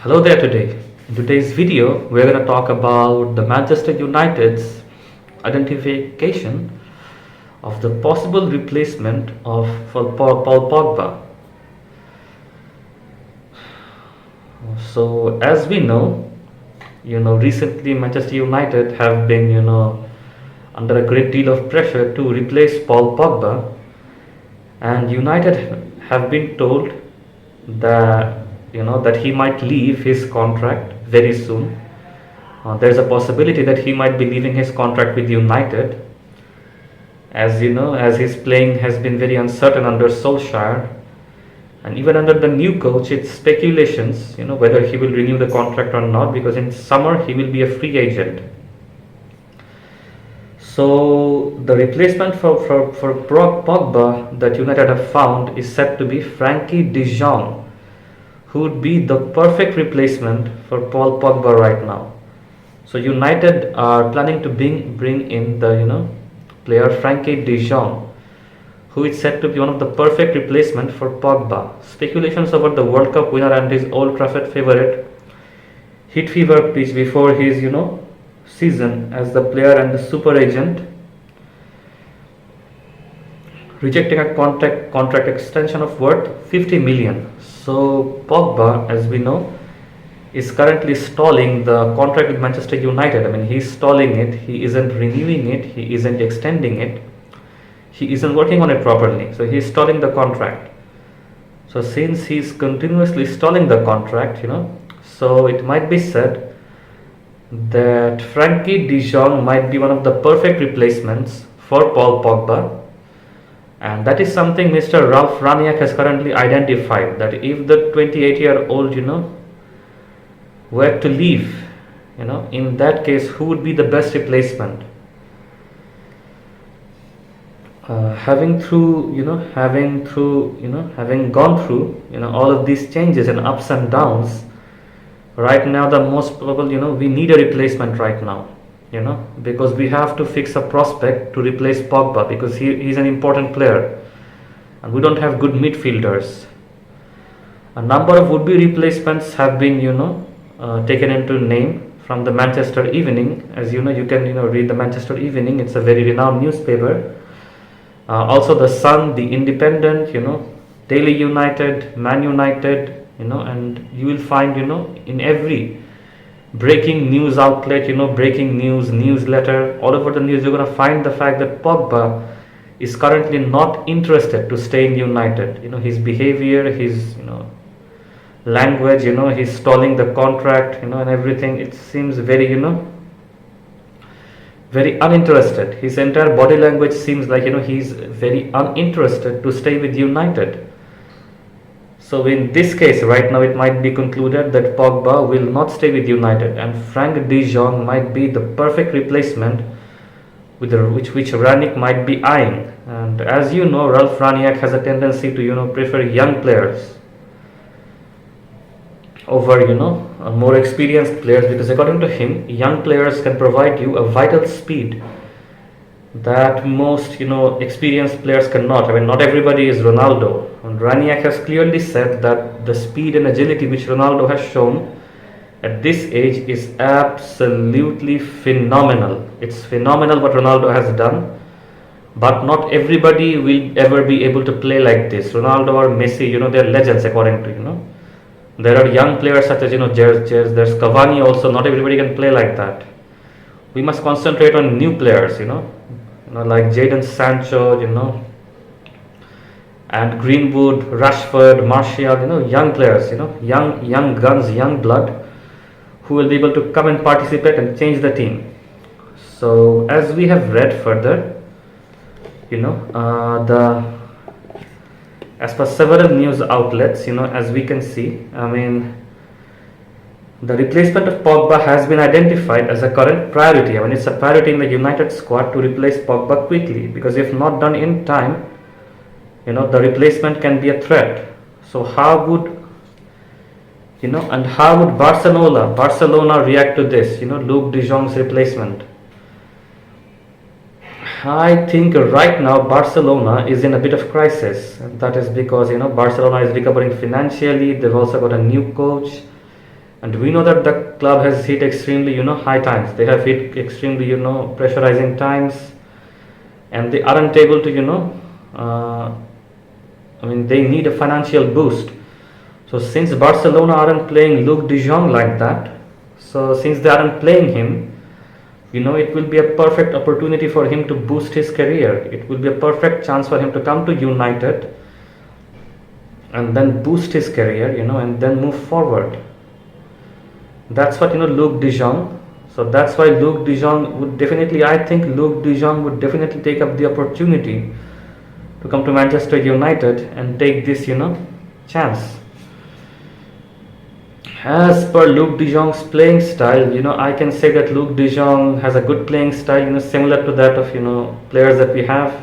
Hello there today. In today's video, we're going to talk about the Manchester United's identification of the possible replacement of Paul Pogba. So, as we know, recently Manchester United have been, under a great deal of pressure to replace Paul Pogba, and United have been told that that he might leave his contract very soon. There's a possibility that he might be leaving his contract with United, as his playing has been very uncertain under Solskjaer, and even under the new coach, it's speculations, whether he will renew the contract or not, because in summer he will be a free agent. So the replacement for Pogba that United have found is said to be Frankie de Jong, who would be the perfect replacement for Paul Pogba right now. So United are planning to bring in the player Frankie de Jong, who is said to be one of the perfect replacement for Pogba. Speculations about the World Cup winner and his Old Trafford favourite hit fever pitch before his season as the player and the super agent rejecting a contract extension of worth 50 million. So Pogba, as we know, is currently stalling the contract with Manchester United. I mean, he's stalling it, he isn't renewing it, he isn't extending it, he isn't working on it properly. So he's stalling the contract. So since he's continuously stalling the contract, so it might be said that Frankie de Jong might be one of the perfect replacements for Paul Pogba. And that is something Mr. Ralf Rangnick has currently identified, that if the 28-year-old, were to leave, in that case, who would be the best replacement? Having gone through, all of these changes and ups and downs, right now the most probable, we need a replacement right now. Because we have to fix a prospect to replace Pogba, because he's an important player and we don't have good midfielders. A number of would-be replacements have been taken into name from the Manchester Evening. As you can read the Manchester Evening, it's a very renowned newspaper. Also the Sun, the Independent, Daily United, Man United, and you will find in every breaking news outlet, breaking news, newsletter, all over the news, you're going to find the fact that Pogba is currently not interested to stay in United. His behavior, his language, he's stalling the contract, and everything. It seems very, very uninterested. His entire body language seems like he's very uninterested to stay with United. So in this case, right now, it might be concluded that Pogba will not stay with United, and Frank de Jong might be the perfect replacement which Rangnick might be eyeing. And as you know, Ralf Rangnick has a tendency to prefer young players over more experienced players, because according to him, young players can provide you a vital speed that most experienced players cannot. I mean, not everybody is Ronaldo, and Rangnick has clearly said that the speed and agility which Ronaldo has shown at this age is absolutely phenomenal. It's phenomenal what Ronaldo has done, but not everybody will ever be able to play like this. Ronaldo or Messi, they're legends according to There are young players such as there's Cavani also. Not everybody can play like that. We must concentrate on new players, like Jadon Sancho, and Greenwood, Rashford, Martial, young players, young guns, young blood, who will be able to come and participate and change the team. So as we have read further, as per several news outlets, as we can see, I mean, the replacement of Pogba has been identified as a current priority. I mean, it's a priority in the United squad to replace Pogba quickly, because if not done in time, the replacement can be a threat. So how would Barcelona react to this, Luke de Jong's replacement? I think right now Barcelona is in a bit of crisis. That is because Barcelona is recovering financially. They've also got a new coach, and we know that the club has hit extremely, high times. They have hit extremely, pressurizing times, and they aren't able to, they need a financial boost. So since Barcelona aren't playing Luke De Jong like that, so since they aren't playing him, it will be a perfect opportunity for him to boost his career. It will be a perfect chance for him to come to United and then boost his career, and then move forward. That's what, Luke De Jong. So that's why Luke De Jong would definitely, I think Luke De Jong would definitely take up the opportunity to come to Manchester United and take this, chance. As per Luke De Jong's playing style, I can say that Luke De Jong has a good playing style, similar to that of, players that we have.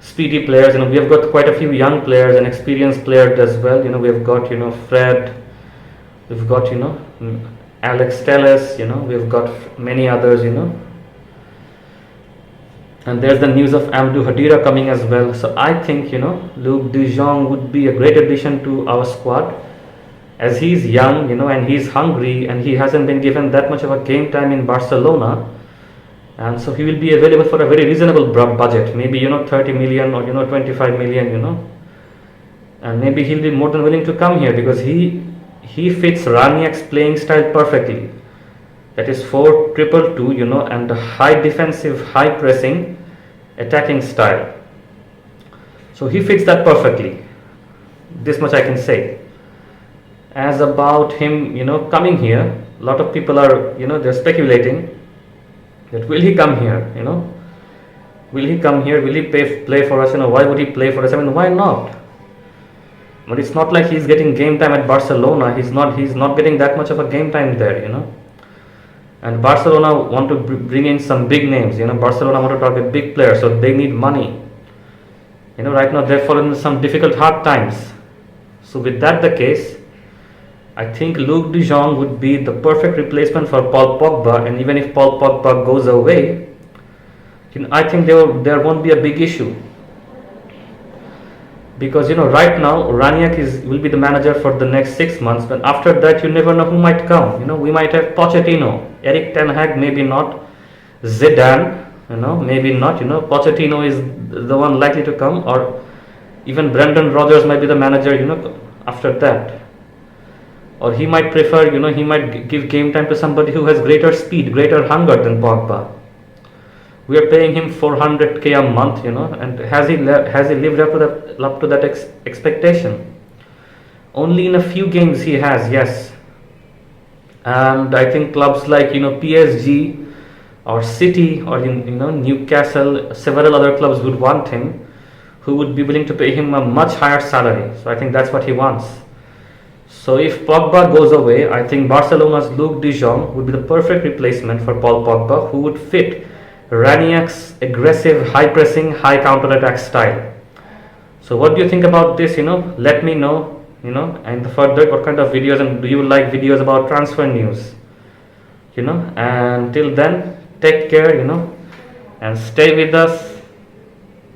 Speedy players, we have got quite a few young players and experienced players as well. We have got, Fred, we've got, Alex Telles, we've got many others, and there's the news of Amadou Hadira coming as well. So I think, Luke De Jong would be a great addition to our squad, as he's young, and he's hungry, and he hasn't been given that much of a game time in Barcelona, and so he will be available for a very reasonable budget, maybe 30 million or 25 million, and maybe he'll be more than willing to come here because he fits Raniak's playing style perfectly. That is 4-2-2, and the high defensive, high pressing, attacking style. So he fits that perfectly. This much I can say. As about him, coming here, a lot of people are, they're speculating that will he come here, will he come here, will he play for us, why would he play for us, why not? But it's not like he's getting game time at Barcelona. He's not getting that much of a game time there, and Barcelona want to bring in some big names, Barcelona want to target big players, so they need money, right now they're falling into some difficult hard times. So with that the case, I think Luke De Jong would be the perfect replacement for Paul Pogba, and even if Paul Pogba goes away, I think there won't be a big issue, because right now Raniak will be the manager for the next 6 months, but after that you never know who might come. We might have Pochettino, Eric Ten Hag, maybe not, Zidane, maybe not. Pochettino is the one likely to come, or even Brendan Rodgers might be the manager, after that. Or he might prefer, he might give game time to somebody who has greater speed, greater hunger than Pogba. We are paying him 400k a month, and has he lived up to that expectation? Only in a few games he has, yes. And I think clubs like PSG or City or Newcastle, several other clubs would want him, who would be willing to pay him a much higher salary. So I think that's what he wants. So if Pogba goes away, I think Barcelona's Luke De Jong would be the perfect replacement for Paul Pogba, who would fit Raniak's aggressive, high pressing, high counter-attack style. So what do you think about this? Let me know, and further what kind of videos, and do you like videos about transfer news? And till then, take care, and stay with us.